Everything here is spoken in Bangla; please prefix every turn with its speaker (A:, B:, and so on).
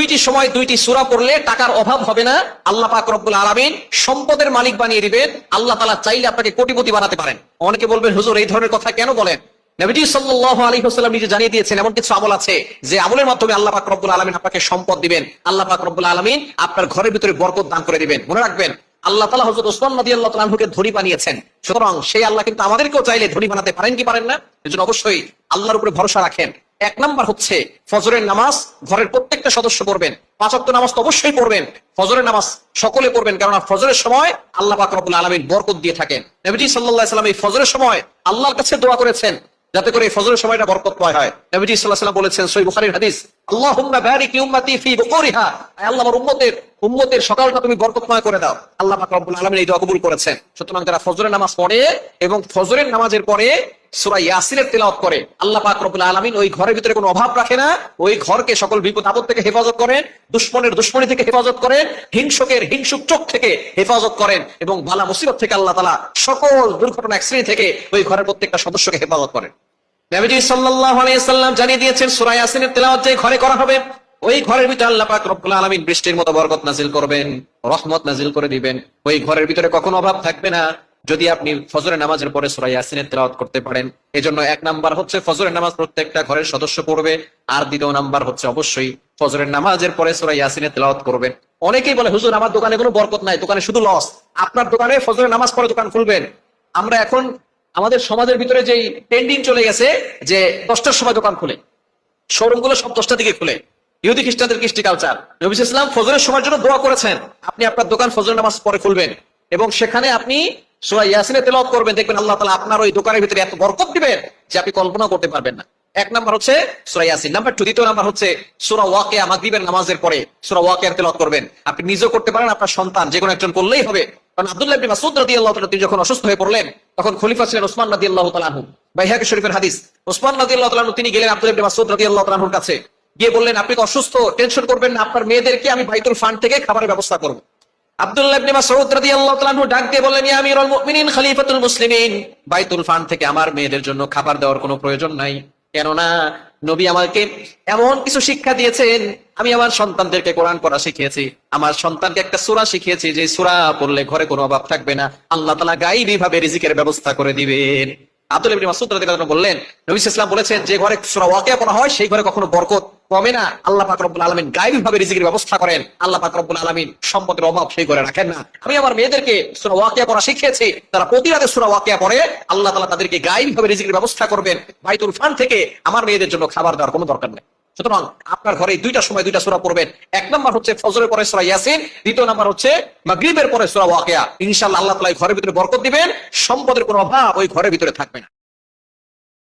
A: দুইটি সময় দুইটি সূরা পড়লে টাকার অভাব হবে না, আল্লাহ পাক রব্বুল আলামিন সম্পদের মালিক বানিয়ে দিবেন। আল্লাহ তাআলা চাইলে আপনাকে কোটিপতি বানাতে পারেন। অনেকে বলবেন হুজুর এই ধরনের কথা কেন বলেন? নবীজি সাল্লাল্লাহু আলাইহি ওয়াসাল্লাম নিজে জানিয়ে দিয়েছেন এমন কিছু আমল আছে যে আমলের মাধ্যমে আল্লাহ পাক রব্বুল আলামিন আপনাকে সম্পদ দিবেন, আল্লাহ পাক রব্বুল আলামিন আপনার ঘরের ভিতরে বরকত দান করে দিবেন। মনে রাখবেন, আল্লাহ তাআলা হযরত ওসমান রাদিয়াল্লাহু তাআলা আনহুকে ধনী বানিয়েছেন, সুতরাং সেই আল্লাহ কিন্তু আমাদেরকেও চাইলে ধনী বানাতে পারেন কি পারেন না? এজন্য অবশ্যই আল্লাহর উপরে ভরসা রাখেন। এক নাম্বার হচ্ছে ফজরের নামাজ ঘরের প্রত্যেকটা সদস্য পড়বেন। 5 ওয়াক্ত নামাজ তো অবশ্যই পড়বেন, ফজরের নামাজ সকলে পড়বেন, কারণ ফজরের সময় আল্লাহ পাক রব্বুল আলামিন বরকত দিয়ে থাকেন। নবীজি সাল্লাল্লাহু আলাইহি ওয়াসাল্লাম এই ফজরের সময় আল্লাহর কাছে দোয়া করেছেন যাতে করে এই ফজরের সময়টা বরকতময় হয়। নবীজি সাল্লাল্লাহু আলাইহি ওয়াসাল্লাম বলেছেন সহিহ বুখারীর হাদিস, আল্লাহুম্মা বারিক লি উম্মতি ফি বুকুরিহা, আল্লাহ আমার উম্মতের সকালটা তুমি বরকতময় করে দাও। আল্লাহ পাক রব্বুল আলামিন এই দোয়া কবুল করেছেন। সুতরাং যারা ফজরের নামাজ পড়ে এবং ফজরের নামাজের পরে সূরা ইয়াসিনের তেলাওয়াত করে, আল্লাহ পাক রব্বুল আলামিন ওই ঘরের ভিতরে কোনো অভাব রাখে না, ওই ঘরকে সকল বিপদ আপদ থেকে হেফাজত করেন, দুশমনের দুশমনি থেকে হেফাজত করেন, হিংসুকের হিংসুক চোখ থেকে হেফাজত করেন এবং বালা মুসিবত থেকে আল্লাহ তাআলা সকল দুর্ঘটনা অ্যাক্সিডেন্ট থেকে ওই ঘরের প্রত্যেকটা সদস্যকে হেফাজত করেন। নবীজি সাল্লাল্লাহু আলাইহি ওয়াসাল্লাম জানিয়ে দিয়েছেন সূরা ইয়াসিনের তেলাওয়াত যে ঘরে করা হবে, ওই ঘরের ভিতরে আল্লাহ পাক রব্বুল আলামিন বৃষ্টির মতো বরকত নাজিল করবেন, রহমত নাজিল করে দিবেন। ওই ঘরের ভিতরে কখনো অভাব থাকবে না যদি আপনি ফজরের নামাজের পরে সূরা ইয়াসিনের তেলাওয়াত করতে পারেন। এজন্য এক নাম্বার হচ্ছে ফজরের নামাজ প্রত্যেকটা ঘরের সদস্য পড়বে, আর দ্বিতীয় নাম্বার হচ্ছে অবশ্যই ফজরের নামাজের পরে সূরা ইয়াসিনের তেলাওয়াত করবেন। অনেকেই বলে হুজুর আমার দোকানে কোনো বরকত নাই, দোকানে শুধু লস। আপনার দোকানে ফজরের নামাজ পড়ে দোকান খুলবেন। আমরা এখন আমাদের সমাজের ভিতরে যেই ট্রেন্ডিং চলে গেছে যে 10টার সময় দোকান খুলে, শোরুম গুলো সব 10টার দিকে খুলে, ইহুদি খ্রিস্টানদের কৃষ্টি কালচার। নবী সাল্লাল্লাহু আলাইহি ওয়াসাল্লাম ফজরের সময়ের জন্য দোয়া করেছেন, আপনি আপনার দোকান ফজরের নামাজ পরে খুলবেন এবং সেখানে আপনি সূরা ইয়াসিনের তেলাওয়াত করবেন, দেখবেন আল্লাহ তাআলা আপনার ওই দোকানের ভিতরে এত বরকত দিবেন যে আপনি কল্পনা করতে পারবেন না। এক নাম্বার হচ্ছে সূরা ইয়াসিন। নাম্বার 2, দ্বিতীয় নাম্বার হচ্ছে সূরা ওয়াকিয়া, মাগরিবের নামাজের পরে সূরা ওয়াকিয়ার তেলাওয়াত করবেন। আপনি নিজেও করতে পারেন, আপনার সন্তান যে কোনো একজন করলেই হবে। কারণ আব্দুল্লাহ ইবনে মাসউদ রাদিয়াল্লাহু তাআলা তিনি যখন অসুস্থ হয়ে পড়লেন, তখন খলিফা ছিলেন ওসমান রাদিয়াল্লাহু তাআলা আনহু। বাইহাকী শরীফের হাদিস, ওসমান রাদিয়াল্লাহু তাআলা আনহু তিনি গেলেন আব্দুল্লাহ ইবনে মাসউদ রাদিয়াল্লাহু তাআলা আনহুর কাছে, গিয়ে বললেন আপনি তো অসুস্থ, টেনশন করবেন না, আপনার মেয়েদেরকে আমি বাইতুল ফান্ড থেকে খাবারের ব্যবস্থা করব। আব্দুল্লাহ ইবনে মাসউদ রাদিয়াল্লাহু তাআলা আনহু ডাক দিয়ে বললেন, ইয়া আমিরুল মুমিনিন খলিফাতুল মুসলিমিন, বাইতুল ফান্ড থেকে আমার মেয়েদের জন্য খাবার দেওয়ার কোনো প্রয়োজন নাই, কেননা নবী আমাকে এমন কিছু শিক্ষা দিয়েছেন, আমি আমার সন্তানদেরকে কোরআন পড়া শিখিয়েছি, আমার সন্তানকে একটা সূরা শিখিয়েছি যে সূরা পড়লে ঘরে কোনো অভাব থাকবে না, আল্লাহ তাআলা গায়বী ভাবে রিজিকের ব্যবস্থা করে দিবেন। আব্দুল্লাহ ইবনে মাসউদ রাদিয়াল্লাহু তাআলা বললেন, নবী সাল্লাল্লাহু আলাইহি ওয়াসাল্লাম বলেছেন যে ঘরে সূরা ওয়াকিয়া পড়া হয় সেই ঘরে কখনো বরকত কমে না, আল্লাহ পাক রব্বুল আলামিন গায়বী ভাবে রিজিকের ব্যবস্থা করেন, আল্লাহ পাক রব্বুল আলামিন সম্পদের অভাব সেই ঘরে রাখেন না। আমি আমার মেয়েদেরকে সূরা ওয়াকিয়া পড়া শিখিয়েছি, তারা প্রতি রাতে সূরা ওয়াকিয়া পড়ে, আল্লাহ তাআলা তাদেরকে গায়বী ভাবে রিজিকের ব্যবস্থা করবেন, বাইতুল ফান্ড থেকে আমার মেয়েদের জন্য খাবার দেওয়ার কোনো দরকার নেই। সুতরাং আপনার ঘরে দুইটা সময় দুইটা সূরা পড়বেন। এক নাম্বার হচ্ছে ফজরের পরে সূরা ইয়াসিন, দ্বিতীয় নাম্বার হচ্ছে মাগরিবের পরে সূরা ওয়াকিয়া। ইনশাআল্লাহ আল্লাহ তাআলা ঘরের ভিতরে বরকত দিবেন, সম্পদের কোনো অভাব ওই ঘরের ভিতরে থাকবে না।